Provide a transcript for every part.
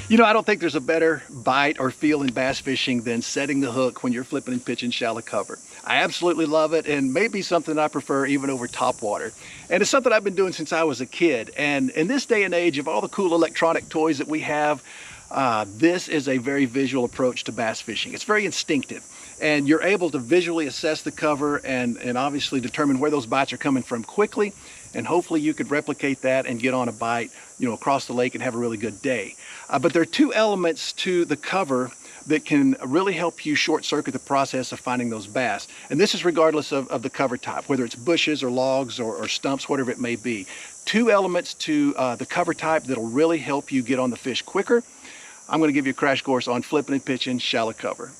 You know, I don't think there's a better bite or feel in bass fishing than setting the hook when you're flipping and pitching shallow cover. I absolutely love it, and maybe something I prefer even over top water. And it's something I've been doing since I was a kid. And in this day and age of all the cool electronic toys that we have, this is a very visual approach to bass fishing. It's very instinctive, and you're able to visually assess the cover and obviously determine where those bites are coming from quickly. And hopefully you could replicate that and get on a bite, across the lake and have a really good day. But there are two elements to the cover that can really help you short circuit the process of finding those bass. And this is regardless of the cover type, whether it's bushes or logs or stumps, whatever it may be. Two elements to the cover type that'll really help you get on the fish quicker. I'm going to give you a crash course on flipping and pitching shallow cover.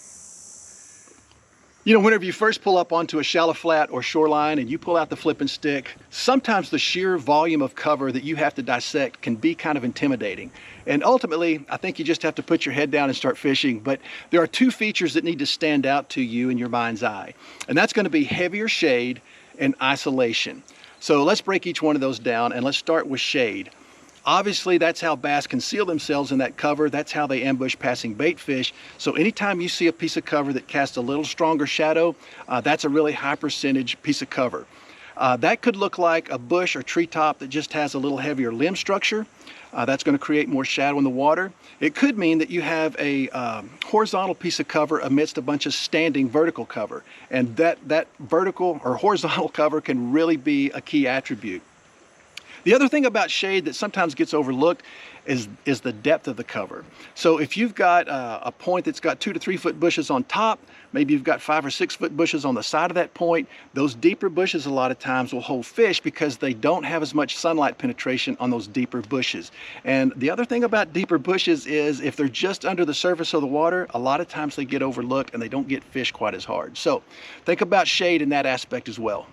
Whenever you first pull up onto a shallow flat or shoreline and you pull out the flipping stick, sometimes the sheer volume of cover that you have to dissect can be kind of intimidating. And ultimately, I think you just have to put your head down and start fishing. But there are two features that need to stand out to you in your mind's eye. And that's going to be heavier shade and isolation. So let's break each one of those down, and let's start with shade. Obviously, that's how bass conceal themselves in that cover. That's how they ambush passing bait fish. So anytime you see a piece of cover that casts a little stronger shadow, that's a really high percentage piece of cover. That could look like a bush or treetop that just has a little heavier limb structure. That's going to create more shadow in the water. It could mean that you have a horizontal piece of cover amidst a bunch of standing vertical cover. And that vertical or horizontal cover can really be a key attribute. The other thing about shade that sometimes gets overlooked is the depth of the cover. So if you've got a point that's got 2 to 3 foot bushes on top, maybe you've got 5 or 6 foot bushes on the side of that point, those deeper bushes a lot of times will hold fish because they don't have as much sunlight penetration on those deeper bushes. And the other thing about deeper bushes is if they're just under the surface of the water, a lot of times they get overlooked and they don't get fish quite as hard. So think about shade in that aspect as well.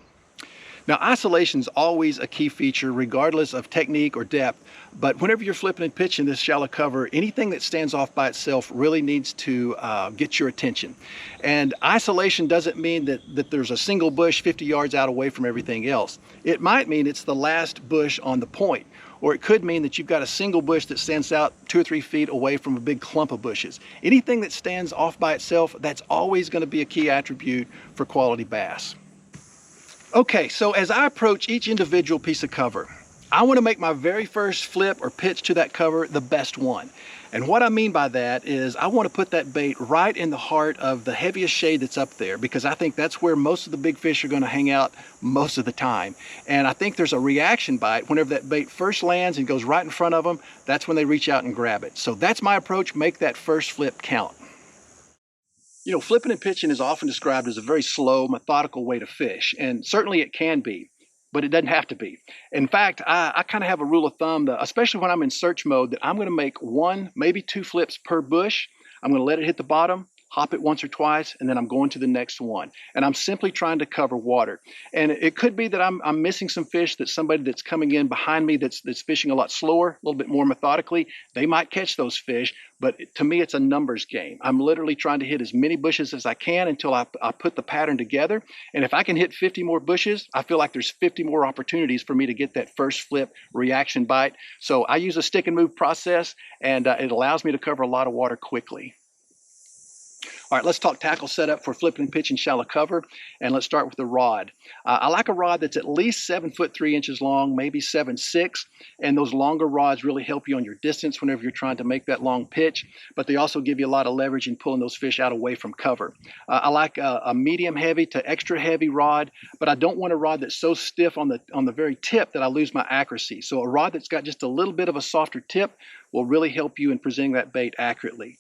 Now, isolation is always a key feature regardless of technique or depth, but whenever you're flipping and pitching this shallow cover, anything that stands off by itself really needs to get your attention. And isolation doesn't mean that there's a single bush 50 yards out away from everything else. It might mean it's the last bush on the point, or it could mean that you've got a single bush that stands out 2 or 3 feet away from a big clump of bushes. Anything that stands off by itself, that's always going to be a key attribute for quality bass. Okay, so as I approach each individual piece of cover, I want to make my very first flip or pitch to that cover the best one. And what I mean by that is I want to put that bait right in the heart of the heaviest shade that's up there, because I think that's where most of the big fish are going to hang out most of the time. And I think there's a reaction bite whenever that bait first lands and goes right in front of them. That's when they reach out and grab it. So that's my approach. Make that first flip count. Flipping and pitching is often described as a very slow, methodical way to fish, and certainly it can be, but it doesn't have to be. In fact, I kind of have a rule of thumb, that, especially when I'm in search mode, that I'm going to make 1, maybe 2 flips per bush. I'm going to let it hit the bottom, hop it once or twice, and then I'm going to the next one. And I'm simply trying to cover water. And it could be that I'm missing some fish, that somebody that's coming in behind me that's fishing a lot slower, a little bit more methodically, they might catch those fish. But to me, it's a numbers game. I'm literally trying to hit as many bushes as I can until I put the pattern together. And if I can hit 50 more bushes, I feel like there's 50 more opportunities for me to get that first flip reaction bite. So I use a stick and move process, and it allows me to cover a lot of water quickly. All right, let's talk tackle setup for flipping and pitching shallow cover, and let's start with the rod. I like a rod that's at least 7 foot 3 inches long, maybe 7'6", and those longer rods really help you on your distance whenever you're trying to make that long pitch, but they also give you a lot of leverage in pulling those fish out away from cover. I like a medium heavy to extra heavy rod, but I don't want a rod that's so stiff on the very tip that I lose my accuracy. So a rod that's got just a little bit of a softer tip will really help you in presenting that bait accurately.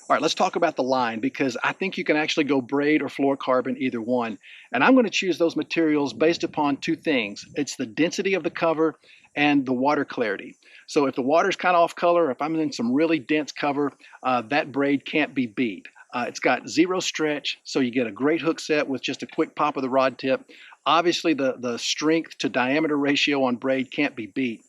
All right, let's talk about the line, because I think you can actually go braid or fluorocarbon, either one. And I'm going to choose those materials based upon 2 things. It's the density of the cover and the water clarity. So if the water's kind of off color, or if I'm in some really dense cover, that braid can't be beat. It's got 0 stretch, so you get a great hook set with just a quick pop of the rod tip. Obviously, the strength to diameter ratio on braid can't be beat.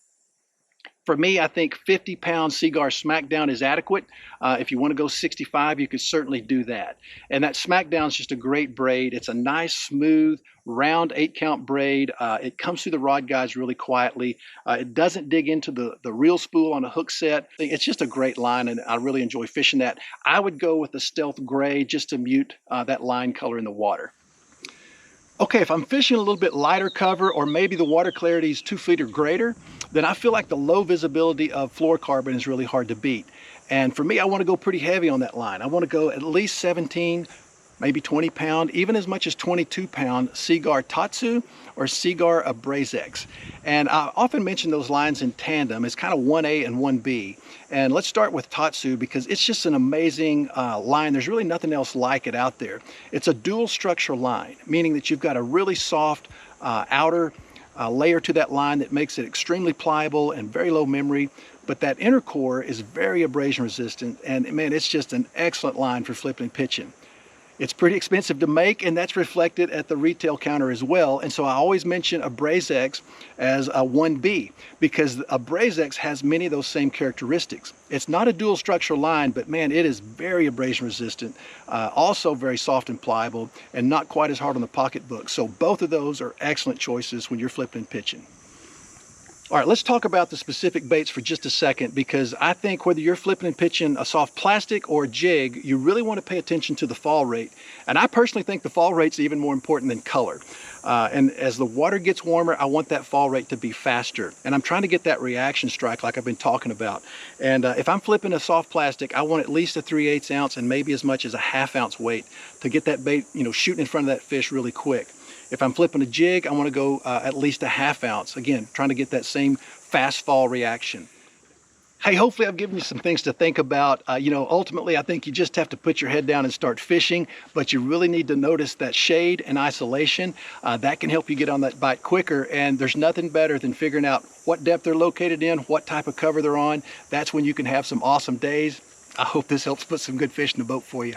For me, I think 50-pound Seaguar Smackdown is adequate. If you want to go 65, you could certainly do that. And that Smackdown is just a great braid. It's a nice, smooth, round 8-count braid. It comes through the rod guides really quietly. It doesn't dig into the reel spool on a hook set. It's just a great line, and I really enjoy fishing that. I would go with the Stealth Gray just to mute that line color in the water. Okay, if I'm fishing a little bit lighter cover, or maybe the water clarity is 2 feet or greater, then I feel like the low visibility of fluorocarbon is really hard to beat. And for me, I want to go pretty heavy on that line. I want to go at least 17, maybe 20 pound, even as much as 22 pound Seaguar Tatsu or Seaguar Abrazex. And I often mention those lines in tandem. It's kind of 1A and 1B. And let's start with Tatsu because it's just an amazing line. There's really nothing else like it out there. It's a dual structure line, meaning that you've got a really soft outer layer to that line that makes it extremely pliable and very low memory. But that inner core is very abrasion resistant. And man, it's just an excellent line for flipping and pitching. It's pretty expensive to make, and that's reflected at the retail counter as well. And so I always mention Abrazex as a 1B because Abrazex has many of those same characteristics. It's not a dual structure line, but man, it is very abrasion resistant, also very soft and pliable, and not quite as hard on the pocketbook. So both of those are excellent choices when you're flipping and pitching. All right, let's talk about the specific baits for just a second, because I think whether you're flipping and pitching a soft plastic or a jig, you really want to pay attention to the fall rate. And I personally think the fall rate's even more important than color. And as the water gets warmer, I want that fall rate to be faster. And I'm trying to get that reaction strike like I've been talking about. And if I'm flipping a soft plastic, I want at least a 3/8 ounce and maybe as much as a 1/2 ounce weight to get that bait, shooting in front of that fish really quick. If I'm flipping a jig, I want to go at least a 1/2 ounce. Again, trying to get that same fast fall reaction. Hey, hopefully I've given you some things to think about. Ultimately, I think you just have to put your head down and start fishing, but you really need to notice that shade and isolation. That can help you get on that bite quicker, and there's nothing better than figuring out what depth they're located in, what type of cover they're on. That's when you can have some awesome days. I hope this helps put some good fish in the boat for you.